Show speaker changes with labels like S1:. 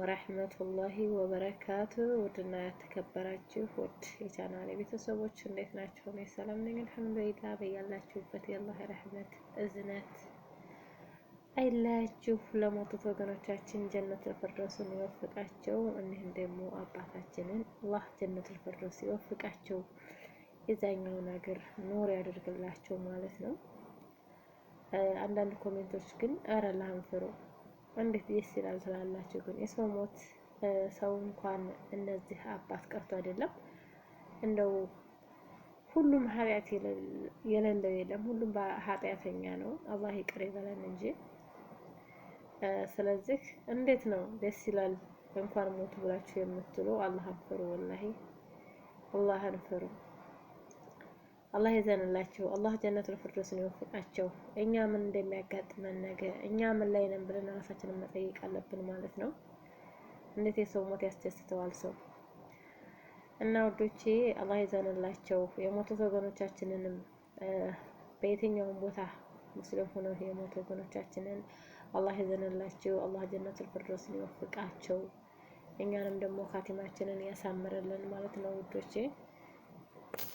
S1: ወራህመቱላሂ ወበረካቱ። ውድና የተከበራችሁ ውድ የቻናሌ ቤተሰቦች እንዴት ናችሁ? እኔ ሰላም ነኝ አልሐምዱሊላህ። በያላችሁበት የአላህ ረህመት እዝነት አይለያችሁ። ለሞቱት ወገኖቻችን ጀነቱል ፊርደውስን ይወፍቃቸው። እኒህም ደግሞ አባታችንን አላህ ጀነቱል ፊርደውስ ይወፍቃቸው፣ የዛኛውን ሀገር ኑር ያደርግላቸው ማለት ነው። አንዳንድ ኮሜንቶች ግን ኧረ አላህን ፍሩ እንዴት ደስ ይላል ትላላችሁ። ግን የሰው ሞት ሰው እንኳን እነዚህ አባት ቀርቶ አይደለም እንደው ሁሉም ኃጢአት የሌለው የለም። ሁሉም ኃጢአተኛ ነው። አላህ ይቅር ይበለን እንጂ። ስለዚህ እንዴት ነው ደስ ይላል እንኳን ሞቱ ብላችሁ የምትሉ አላህን ፍሩ። ወላሂ አላህን ፍሩ። አላህ ይዘንላቸው። አላህ ጀነቱል ፊርደውስን ይወፍቃቸው። እኛ ምን እንደሚያጋጥመን ነገ እኛ ምን ላይ ነን ብለን ራሳችንን መጠየቅ አለብን ማለት ነው። እንዴት የሰው ሞት ያስደስተዋል ሰው እና ውዶቼ አላህ ይዘንላቸው። የሞቱት ወገኖቻችንንም በየትኛውም ቦታ ሙስሊም ሆነው የሞቱ ወገኖቻችንን አላህ ይዘንላቸው። አላህ ጀነቱል ፊርደውስን ይወፍቃቸው። እኛንም ደግሞ ካቲማችንን ያሳምርልን ማለት ነው ውዶቼ።